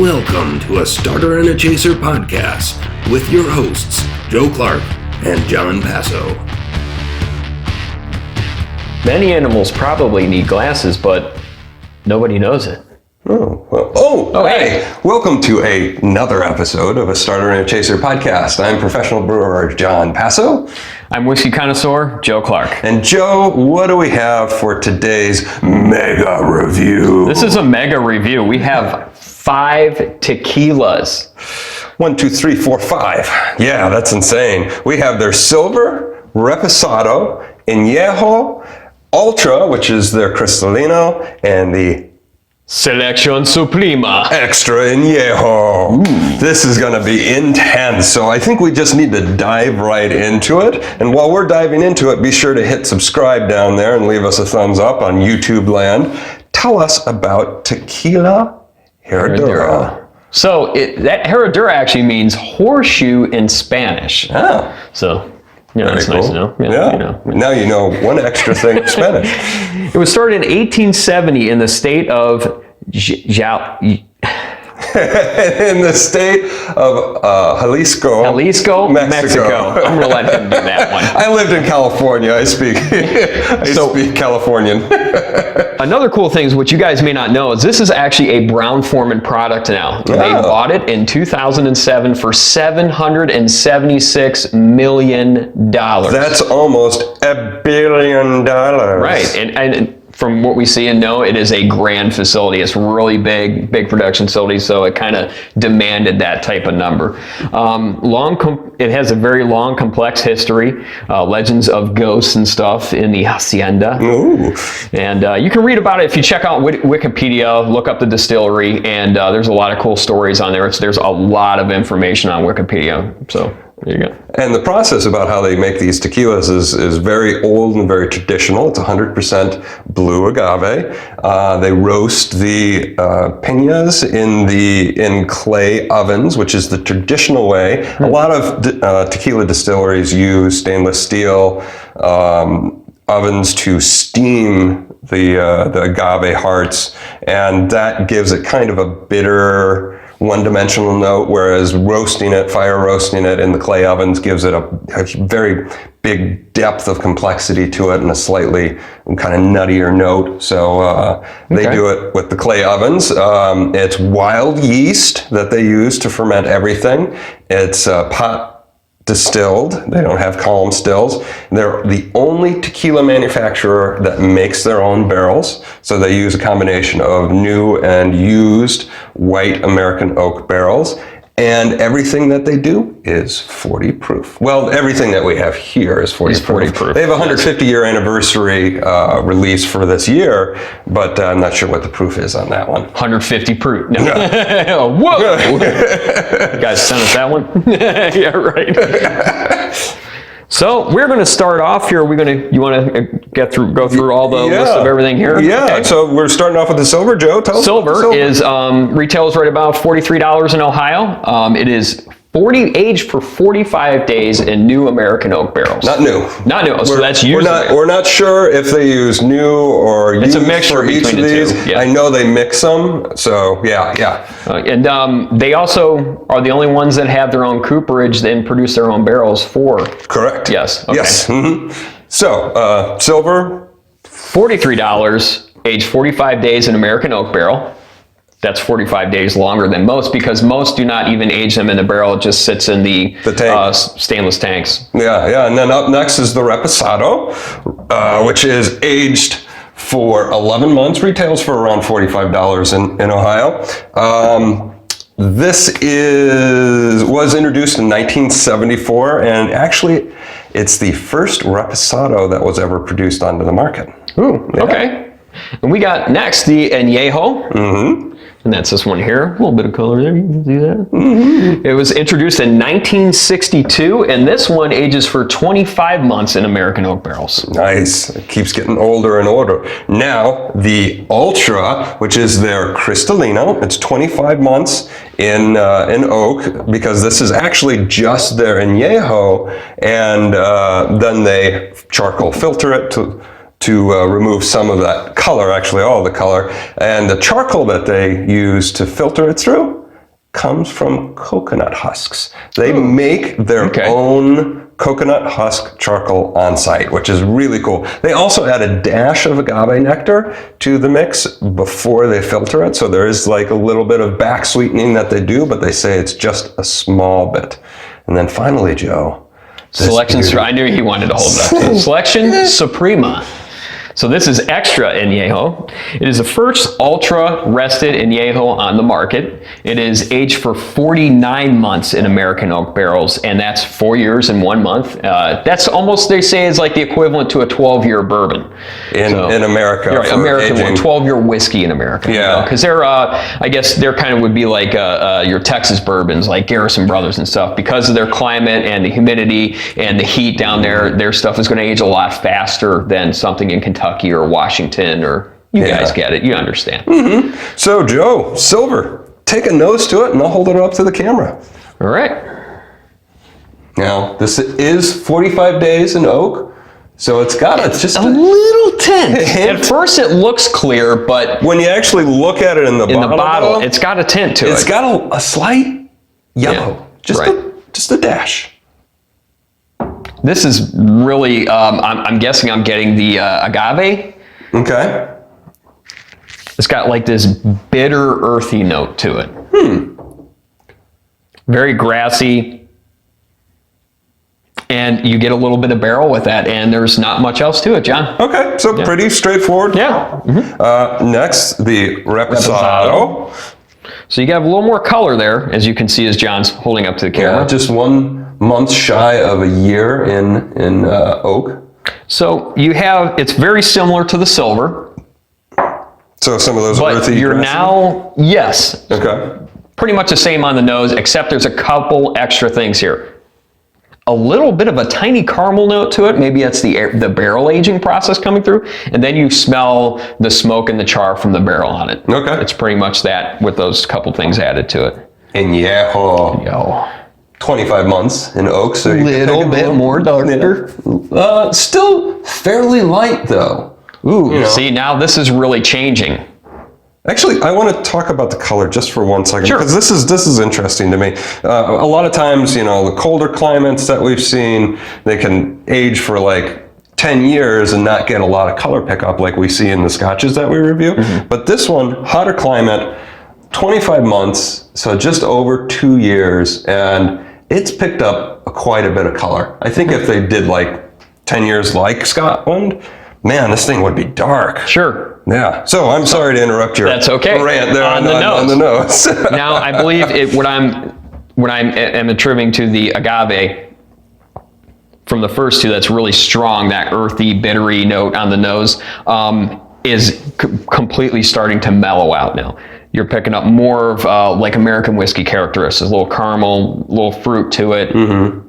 Welcome to a Starter and a Chaser podcast with your hosts, Joe Clarke and Jon Passow. Many animals probably need glasses, but nobody knows it. Hey! Welcome to another episode of a Starter and a Chaser podcast. I'm Professional Brewer Jon Passow. I'm Whiskey Connoisseur, Joe Clarke. And Joe, what do we have for today's mega review? This is a mega review. We have 5 tequilas. 1, 2, 3, 4, 5. Yeah, that's insane. We have their Silver, Reposado, Anejo, Ultra, which is their Cristalino, and the Seleccion Suprema. Extra Anejo. Ooh. This is going to be intense, so I think we just need to dive right into it. And while we're diving into it, be sure to hit subscribe down there and leave us a thumbs up on YouTube land. Tell us about Tequila Herradura. So that Herradura actually means horseshoe in Spanish. Oh. So, it's nice to know. Yeah. Now you know one extra thing in Spanish. It was started in 1870 in the state of in the state of Jalisco, Mexico. I'm going to let him do that one. I lived in California. I speak Californian. Another cool thing is what you guys may not know is this is actually a Brown-Forman product now. Oh. They bought it in 2007 for $776 million. That's almost $1 billion. Right, and from what we see and know, it is a grand facility. It's really big production facility, so it kind of demanded that type of number. It has a very long, complex history, legends of ghosts and stuff in the hacienda. Ooh. And you can read about it if you check out Wikipedia, look up the distillery, and there's a lot of cool stories on there. There's a lot of information on Wikipedia, so there you go. And the process about how they make these tequilas is very old and very traditional. It's 100% blue agave. They roast the piñas in clay ovens, which is the traditional way. A lot of tequila distilleries use stainless steel ovens to steam the agave hearts, and that gives it kind of a bitter, one-dimensional note, whereas fire roasting it in the clay ovens gives it a very big depth of complexity to it and a slightly kind of nuttier note. So they do it with the clay ovens. It's wild yeast that they use to ferment everything. It's pot distilled. They don't have column stills. They're the only tequila manufacturer that makes their own barrels. So they use a combination of new and used white American oak barrels. And everything that they do is 40 proof. Well, everything that we have here is 40 proof. They have a 150-year anniversary release for this year, but I'm not sure what the proof is on that one. 150 proof. No. Whoa! You guys sent us that one? Yeah, right. So we're going to start off here. You want to go through all the list of everything here? Yeah. Okay. So we're starting off with the Silver. Joe, tell us. Silver is retails right about $43 in Ohio. It is aged for 45 days in new American oak barrels. Not new. So that's used. We're not sure if they use new or used. It's a mixture for each of these. Yeah. I know they mix them. So yeah. And they also are the only ones that have their own cooperage and produce their own barrels for. Correct. Yes. Okay. Yes. Mm-hmm. So Silver, $43, aged 45 days in American oak barrel. That's 45 days longer than most because most do not even age them in the barrel. It just sits in the tank. Stainless tanks. Yeah. And then up next is the Reposado, which is aged for 11 months, retails for around $45 in Ohio. This was introduced in 1974, and actually it's the first Reposado that was ever produced onto the market. Ooh, yeah. Okay. And we got next the Anejo. Mm-hmm. And that's this one here. A little bit of color there. You can see that. Mm-hmm. It was introduced in 1962, and this one ages for 25 months in American oak barrels. Nice. It keeps getting older and older. Now, the Ultra, which is their Cristalino, it's 25 months in oak, because this is actually just their Anejo, and then they charcoal filter it to remove some of that color, actually all the color. And the charcoal that they use to filter it through comes from coconut husks. They make their own coconut husk charcoal on site, which is really cool. They also add a dash of agave nectar to the mix before they filter it. So there is like a little bit of back sweetening that they do, but they say it's just a small bit. And then finally, Joe. Seleccion, I knew he wanted to hold it up. Seleccion Suprema. So this is extra Anejo. It is the first ultra rested Anejo on the market. It is aged for 49 months in American oak barrels, and that's 4 years and 1 month. That's almost, they say, is like the equivalent to a 12-year bourbon. In America. Right, American, 12-year whiskey in America. Yeah. Because they're, I guess, they're kind of would be like your Texas bourbons, like Garrison Brothers and stuff. Because of their climate and the humidity and the heat down there, their stuff is going to age a lot faster than something in Kentucky or Washington, or you guys get it, you understand. So Joe, silver, take a nose to it and I'll hold it up to the camera. All right. Now, this is 45 days in oak, so it's got just a little tint. At first it looks clear, but when you actually look at it in the bottle, it's got a tint to it. It's got a slight yellow, just a dash. This is really, I'm guessing I'm getting the agave. Okay. It's got like this bitter, earthy note to it. Very grassy. And you get a little bit of barrel with that, and there's not much else to it, John. Okay, so pretty straightforward. Yeah. Next, the Reposado. So you got a little more color there, as you can see as John's holding up to the camera. Yeah, just 1 month shy of a year in oak. So you have, it's very similar to the silver. So some of those but earthy. You're now, yes. Okay. Pretty much the same on the nose, except there's a couple extra things here. A little bit of a tiny caramel note to it. Maybe that's the barrel aging process coming through. And then you smell the smoke and the char from the barrel on it. Okay. It's pretty much that with those couple things added to it. Anejo. 25 months in oak, so you little bit more darker. Still fairly light though. Ooh, see, now this is really changing. Actually, I want to talk about the color just for 1 second, because this is interesting to me. A lot of times, the colder climates that we've seen, they can age for like 10 years and not get a lot of color pickup like we see in the scotches that we review. But this one, hotter climate, 25 months, so just over 2 years, and it's picked up quite a bit of color. I think if they did like 10 years like Scotland, man, this thing would be dark. Sure. Yeah. So I'm sorry to interrupt your rant there on the nose. Now, I believe what I'm attributing to the agave from the first two, that's really strong, that earthy, bittery note on the nose, is completely starting to mellow out now. You're picking up more of like American whiskey characteristics, a little caramel, a little fruit to it. A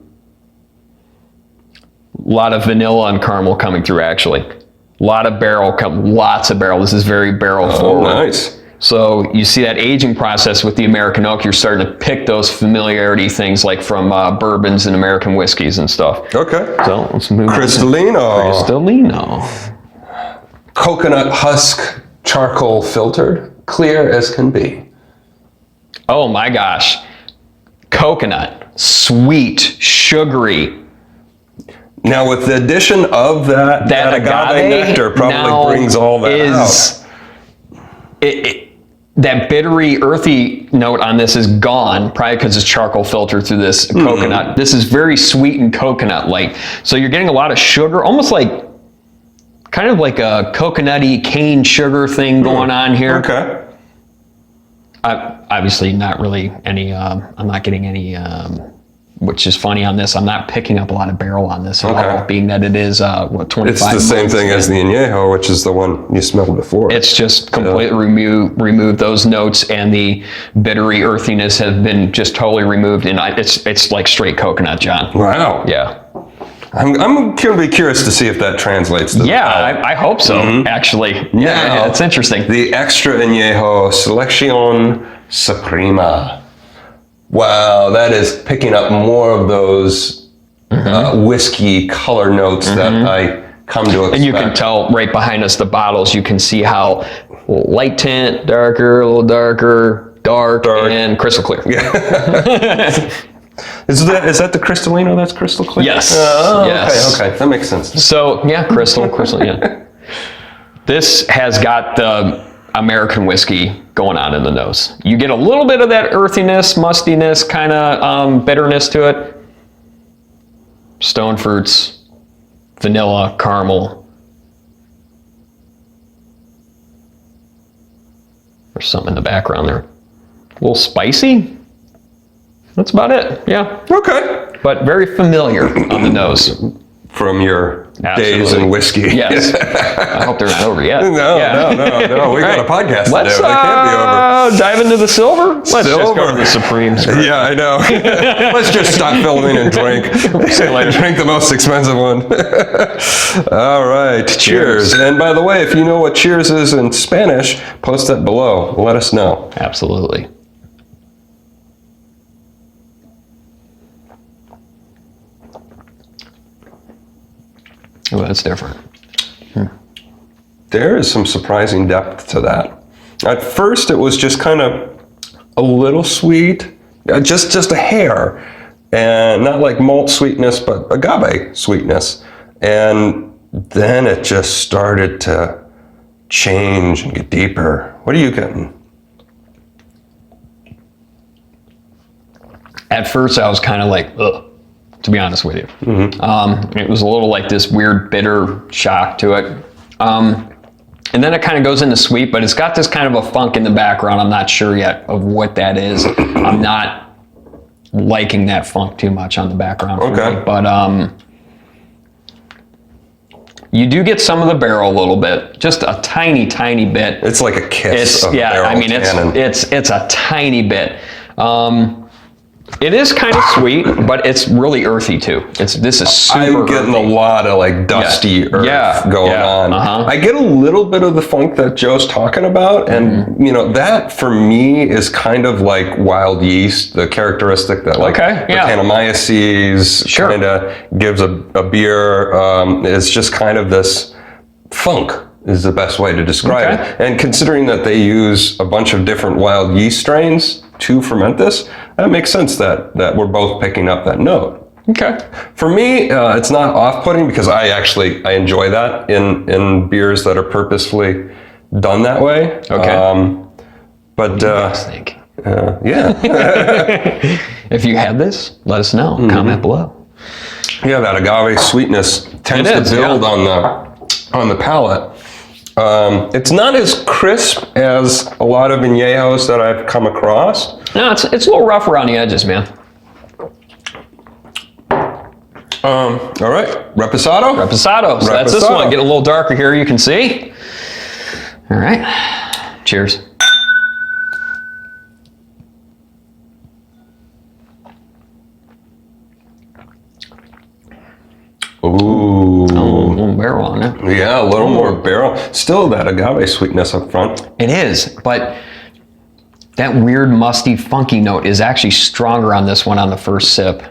lot of vanilla and caramel coming through, actually. A lot of barrel, lots of barrel. This is very barrel forward. Nice. So you see that aging process with the American oak, you're starting to pick those familiarity things like from bourbons and American whiskeys and stuff. Okay. So let's move Cristalino. Coconut husk, charcoal filtered. Clear as can be. Oh my gosh. Coconut, sweet, sugary. Now with the addition of that agave nectar probably brings all that out. That bittery, earthy note on this is gone, probably because it's charcoal filtered through this coconut. This is very sweet and coconut-like. So you're getting a lot of sugar, almost like, kind of like a coconutty cane sugar thing going on here. Okay. Obviously not really any, I'm not getting any, which is funny on this, I'm not picking up a lot of barrel on this at all, being that it is, 25 It's the same thing as the Anejo, which is the one you smelled before. It's just completely removed those notes, and the bittery earthiness has been just totally removed, and it's like straight coconut, John. Wow. Yeah. I'm going to be curious to see if that translates to I hope so, actually. Yeah, it's interesting. The extra Anejo Seleccion Suprema. Wow, that is picking up more of those whiskey color notes that I come to expect. And you can tell right behind us, the bottles, you can see how light tint, darker, a little darker, dark, and crystal clear. Yeah. Is that the Cristalino that's crystal clear? Yes. Yes. Okay. That makes sense. So, yeah, crystal, yeah. This has got the American whiskey going on in the nose. You get a little bit of that earthiness, mustiness, kind of bitterness to it. Stone fruits, vanilla, caramel. There's something in the background there. A little spicy. That's about it, yeah. Okay. But very familiar on the nose. From your days in whiskey. Yes. I hope they're not over yet. No. We got a podcast to Let's do. They can't be over. Dive into the silver. Let's just go to the Supremes. Yeah, I know. Let's just stop filming and drink. Drink the most expensive one. All right. Cheers. And by the way, if you know what cheers is in Spanish, post that below. Let us know. Absolutely. Oh, that's different. There is some surprising depth to that. At first, it was just kind of a little sweet, just a hair, and not like malt sweetness, but agave sweetness. And then it just started to change and get deeper. What are you getting? At first, I was kind of like, ugh, to be honest with you. Mm-hmm. It was a little like this weird bitter shock to it. And then it kind of goes into sweet, but it's got this kind of a funk in the background. I'm not sure yet of what that is. I'm not liking that funk too much on the background for me. But you do get some of the barrel a little bit, just a tiny, tiny bit. It's like a kiss of barrel tannin. it's a tiny bit. It is kind of sweet, but it's really earthy too. This is super I'm getting earthy. a lot of like dusty earth going on. I get a little bit of the funk that Joe's talking about, and you know that for me is kind of like wild yeast, the characteristic that like Brettanomyces kind of gives a beer. It's just kind of this funk is the best way to describe it. And considering that they use a bunch of different wild yeast strains to ferment this, that makes sense that we're both picking up that note. Okay. For me, it's not off-putting because I enjoy that in beers that are purposefully done that way. Okay. But what do you guys think? yeah. If you had this, let us know. Comment below. Yeah, that agave sweetness tends to build on the palate. It's not as crisp as a lot of añejos that I've come across. No, it's a little rough around the edges, man. All right, Reposado? Reposado. So that's this one. Getting a little darker here, you can see. All right. Cheers. Ooh. A little barrel on it. Yeah, a little more barrel. Still that agave sweetness up front. It is, but that weird musty funky note is actually stronger on this one on the first sip.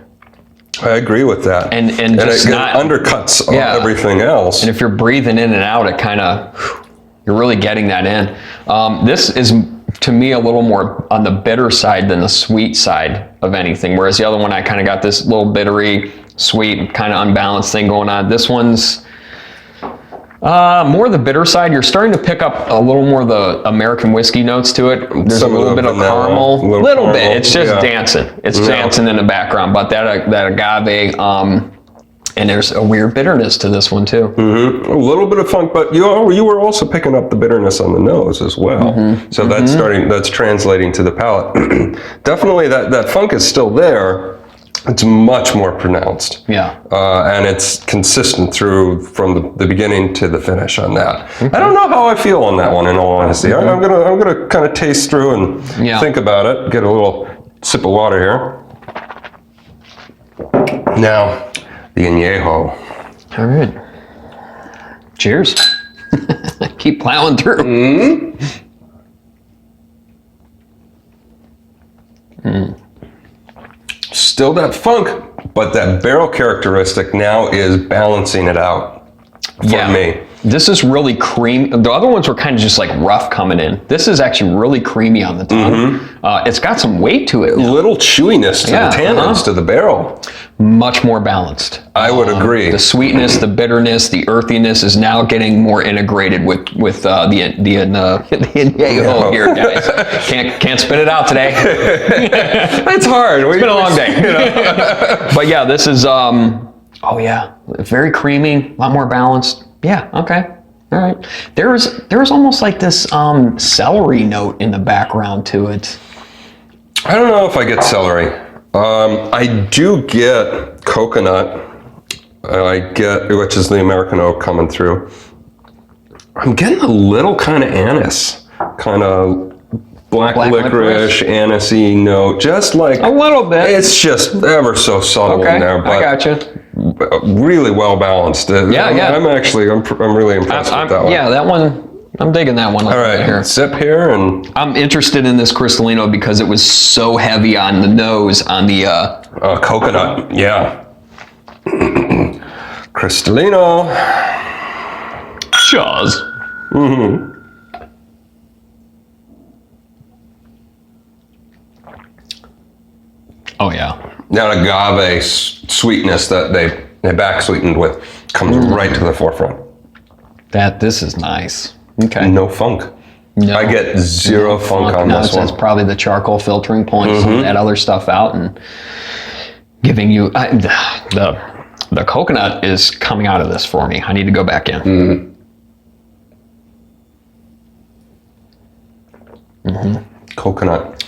I agree with that. And just it undercuts everything else. And if you're breathing in and out, it kind of, you're really getting that in. This is, to me, a little more on the bitter side than the sweet side of anything. Whereas the other one, I kind of got this little bittery, sweet, kind of unbalanced thing going on. This one's more the bitter side. You're starting to pick up a little more of the American whiskey notes to it. There's a little bit of caramel. Little bit. It's just dancing. It's dancing in the background. But that agave, and there's a weird bitterness to this one too. Mm-hmm. A little bit of funk, but you were also picking up the bitterness on the nose as well. So that's translating to the palate. Definitely that funk is still there. It's much more pronounced. Yeah. And it's consistent from the beginning to the finish on that. I don't know how I feel on that one, in all honesty. I'm gonna kind of taste through and think about it. Get a little sip of water here. Now, the Anejo. All right. Cheers. Keep plowing through. Still that funk, but that barrel characteristic now is balancing it out for me. This is really creamy. The other ones were kind of just like rough coming in. This is actually really creamy on the tongue. It's got some weight to it. A little chewiness to the tannins, to the barrel. Much more balanced. I would agree. The sweetness, the bitterness, the earthiness is now getting more integrated with the Anejo here, guys. Can't spit it out today. It's hard. It's been a long day. But yeah, this is very creamy, a lot more balanced. Yeah, okay. All right. There's almost like this celery note in the background to it. I don't know if I get celery. I do get coconut. Which is the American oak coming through. I'm getting a little kind of anise, kind of black licorice, anisey note, just like a little bit. It's just ever so subtle in there, but I gotcha. Really well balanced. I'm really impressed with that one. Yeah, that one. I'm digging that one. All right, here. Sip here, and I'm interested in this Cristalino because it was so heavy on the nose on the coconut. Yeah, Cristalino. Shaws. Oh yeah. That agave sweetness that they back sweetened with comes right to the forefront. This is nice. Okay. No funk. No, I get zero funk on this one. It's probably the charcoal filtering points and that other stuff out and giving you the coconut is coming out of this for me. I need to go back in. Coconut.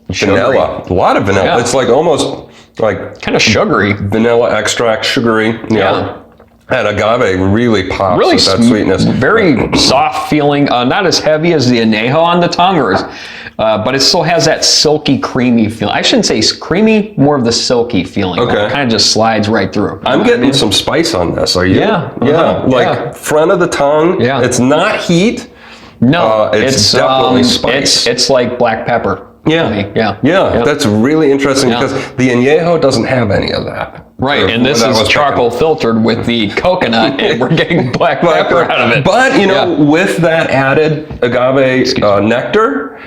Vanilla. A lot of vanilla. Yeah. It's like almost like kind of sugary. Vanilla extract, sugary. Yeah. And agave really pops with that sweetness. Very soft feeling, not as heavy as the Anejo on the tongue, but it still has that silky, creamy feeling. I shouldn't say creamy, more of the silky feeling. Okay. It kind of just slides right through. I'm getting some spice on this. Are you? Yeah. Front of the tongue. Yeah. It's not heat. No, it's definitely spice. It's like black pepper. Yeah. That's really interesting because the Anejo doesn't have any of that. Right, and this is charcoal filtered with the coconut, and we're getting black pepper out of it. But, with that added agave nectar,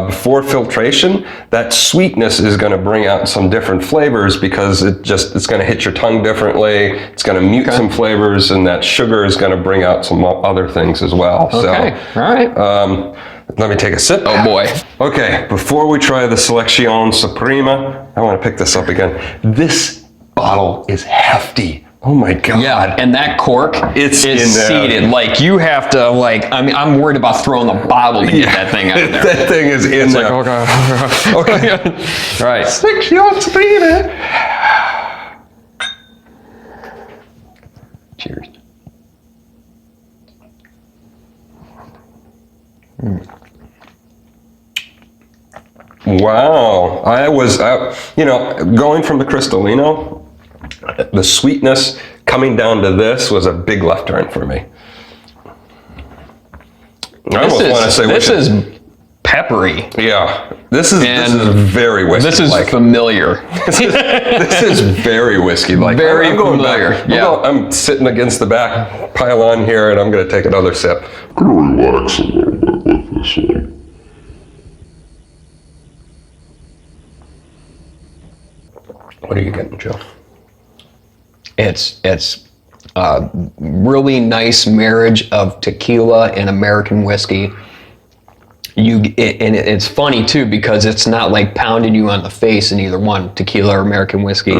before filtration, that sweetness is going to bring out some different flavors because it's going to hit your tongue differently. It's going to mute some flavors, and that sugar is going to bring out some other things as well. Okay, all right. Let me take a sip. Oh boy. Okay, before we try the Seleccion Suprema, I want to pick this up again. This bottle is hefty. Oh my God. Yeah, and that cork is seated. There. Like you have to I'm worried about throwing the bottle to get that thing out of there. That thing is in there. Okay. All right. Seleccion Suprema. Cheers. Wow. Going from the Cristalino, the sweetness coming down to this was a big left turn for me. This is peppery. Yeah. This is very whiskey. This is familiar. This is very whiskey-like. Very familiar. I'm sitting against the back pylon here, and I'm going to take another sip. I'm going to relax a little bit with this one. What are you getting, Joe? It's a really nice marriage of tequila and American whiskey. It's funny too because it's not like pounding you on the face in either one, tequila or American whiskey.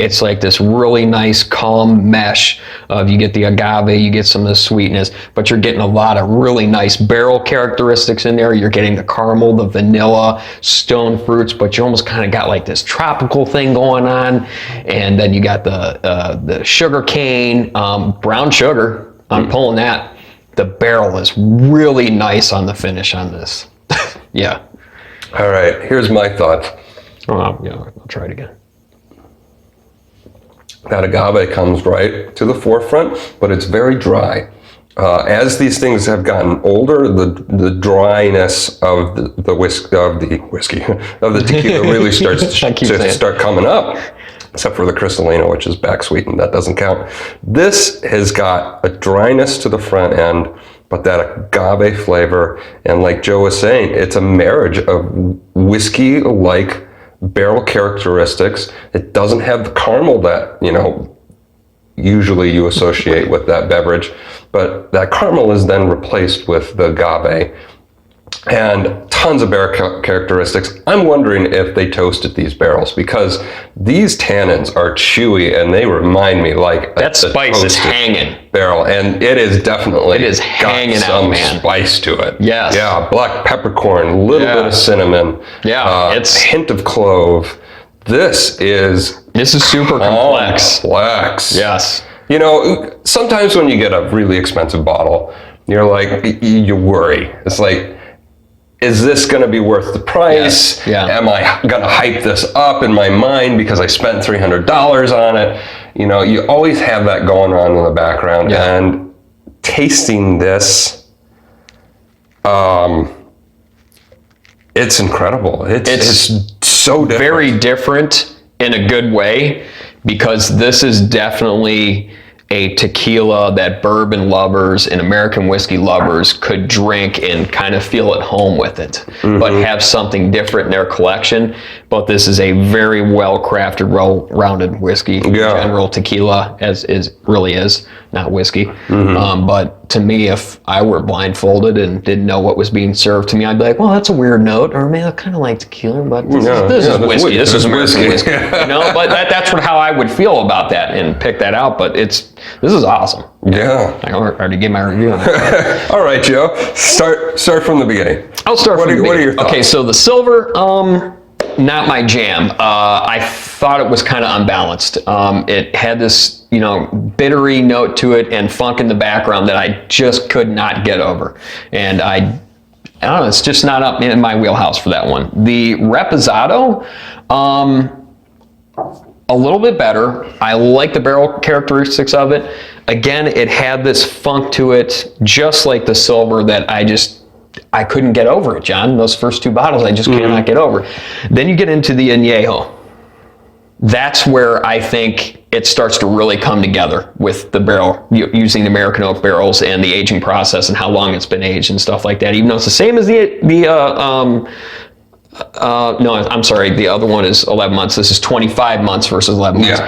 It's like this really nice calm mesh of you get the agave, you get some of the sweetness, but you're getting a lot of really nice barrel characteristics in there. You're getting the caramel, the vanilla, stone fruits, but you almost kind of got like this tropical thing going on, and then you got the sugar cane, brown sugar. I'm pulling that. The barrel is really nice on the finish on this. Yeah. All right, here's my thoughts. I'll try it again. That agave comes right to the forefront, but it's very dry. As these things have gotten older, the dryness of the tequila really starts to start coming up. except for the Cristalino, which is back sweetened. That doesn't count. This has got a dryness to the front end, but that agave flavor. And like Joe was saying, it's a marriage of whiskey-like barrel characteristics. It doesn't have the caramel that, usually you associate with that beverage, but that caramel is then replaced with the agave and tons of barrel characteristics. I'm wondering if they toasted these barrels, because these tannins are chewy and they remind me like that spice is hanging barrel, and it is definitely hanging got some out, man. spice to it. Yes. Yeah, black peppercorn, a little bit of cinnamon. Yeah, it's a hint of clove. This is super complex. Yes. Sometimes when you get a really expensive bottle, you're like, you worry. It's like, is this going to be worth the price? Yes. Yeah. Am I going to hype this up in my mind because I spent $300 on it? You always have that going on in the background. Yeah. And tasting this, it's incredible. It's so different. Very different in a good way, because this is definitely a tequila that bourbon lovers and American whiskey lovers could drink and kind of feel at home with it, but have something different in their collection. But this is a very well-crafted, well-rounded whiskey. In general, tequila really is, not whiskey. But to me, if I were blindfolded and didn't know what was being served to me, I'd be like, well, that's a weird note, or I kind of like tequila, but this is whiskey. This is American whiskey. But that's how I would feel about that and pick that out. But this is awesome. Yeah. I already gave my review on that. All right, Joe. Start from the beginning. I'll start from the beginning. What are your thoughts? Okay, so the silver, not my jam. I thought it was kind of unbalanced. It had this, bittery note to it and funk in the background that I just could not get over. And I don't know, it's just not up in my wheelhouse for that one. The Reposado, a little bit better. I like the barrel characteristics of it. Again, it had this funk to it, just like the silver, that I couldn't get over it, John. Those first two bottles, I just cannot get over. Then you get into the Anejo. That's where I think it starts to really come together with the barrel, using American oak barrels and the aging process and how long it's been aged and stuff like that. Even though it's the same as no, I'm sorry, the other one is 11 months. This is 25 months versus 11 months.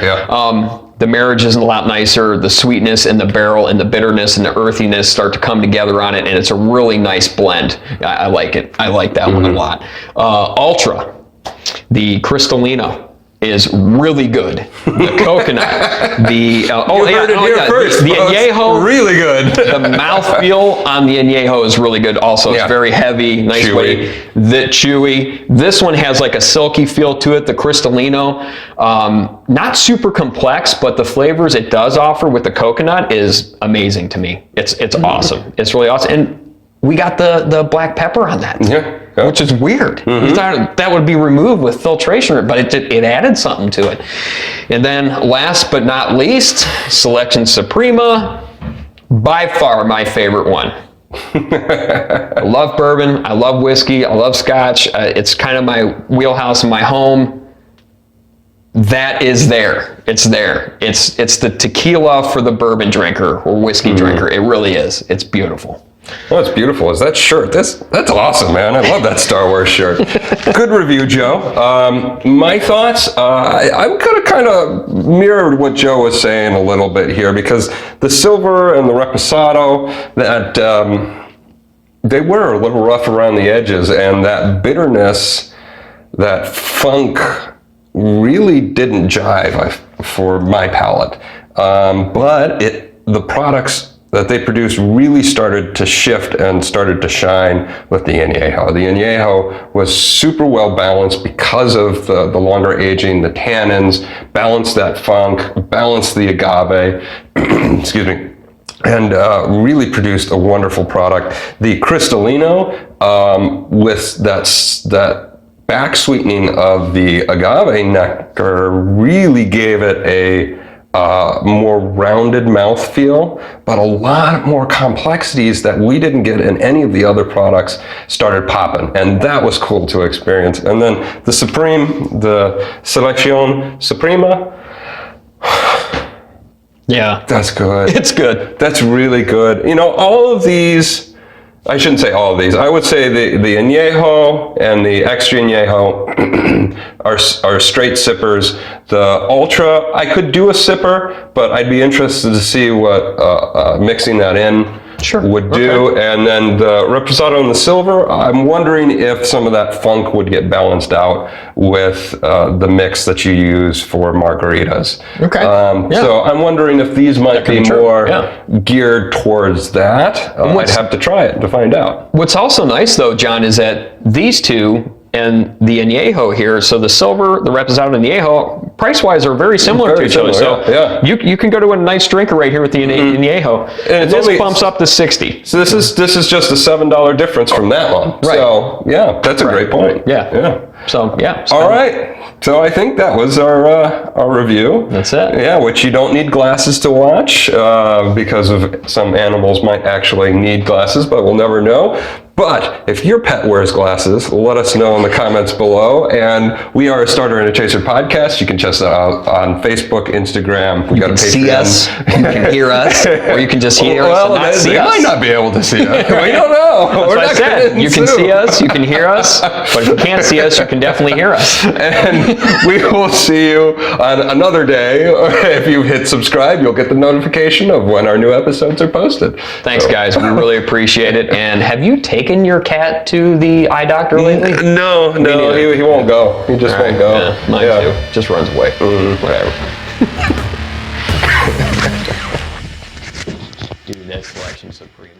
The marriage is a lot nicer. The sweetness in the barrel and the bitterness and the earthiness start to come together on it, and it's a really nice blend. I like it. I like that one a lot. Ultra, the Cristalino, is really good. The coconut, the Anejo, really good. The mouthfeel on the Anejo is really good. Also, it's very heavy, nice weight, chewy. This one has like a silky feel to it. The Cristalino, not super complex, but the flavors it does offer with the coconut is amazing to me. It's awesome. It's really awesome. And we got the black pepper on that. Which is weird. You thought that would be removed with filtration, but it added something to it. And then last but not least, Seleccion Suprema, by far my favorite one. I love bourbon, I love whiskey, I love scotch. It's kind of my wheelhouse in my home. That is there. It's there. It's the tequila for the bourbon drinker or whiskey drinker. It really is. It's beautiful. Oh, it's beautiful. Is that shirt? That's awesome, man. I love that Star Wars shirt. Good review, Joe. My thoughts, I'm gonna kind of mirror what Joe was saying a little bit here, because the silver and the Reposado, that they were a little rough around the edges, and that bitterness, that funk, really didn't jive for my palate. But the products that they produced really started to shift and started to shine with the Anejo. The Anejo was super well balanced because of the longer aging, the tannins, balanced that funk, balanced the agave, excuse me, and really produced a wonderful product. The Cristalino, with that back sweetening of the agave nectar, really gave it more rounded mouthfeel, but a lot more complexities that we didn't get in any of the other products started popping. And that was cool to experience. And then the Seleccion Suprema, Yeah. that's good. It's good. That's really good. You know, all of these, I shouldn't say all of these. I would say the Anejo and the Extra Anejo are straight sippers. The Ultra, I could do a sipper, but I'd be interested to see what mixing that in would do. Okay. And then the Reposado and the Silver, I'm wondering if some of that funk would get balanced out with the mix that you use for margaritas. Okay. So I'm wondering if these might be more geared towards that. I'd have to try it to find out. What's also nice though, John, is that these two and the Anejo here, so the Silver, the Reposado, and the Anejo, price-wise are very similar to each other. So you can go to a nice drinker right here with the Anejo, and this bumps up to 60. So this is just a $7 difference from that one. Right. So yeah, that's a great point. Yeah. So yeah. All right. So I think that was our review. That's it. Yeah, which you don't need glasses to watch because of some animals might actually need glasses, but we'll never know. But if your pet wears glasses, let us know in the comments below. And we are a Starter and a Chaser podcast. You can check us out on Facebook, Instagram. We got a Patreon. See us, you can hear us, or you can just hear us and not see us. They might not be able to see us. We don't know. That's what I said. You can see us, you can hear us, but if you can't see us, you can definitely hear us. And we will see you on another day. If you hit subscribe, you'll get the notification of when our new episodes are posted. Thanks, guys. We really appreciate it. And have you taken your cat to the eye doctor lately? No, he won't go. He just won't go. Yeah, mine too. Just runs away. Whatever. Dude, that Seleccion Suprema.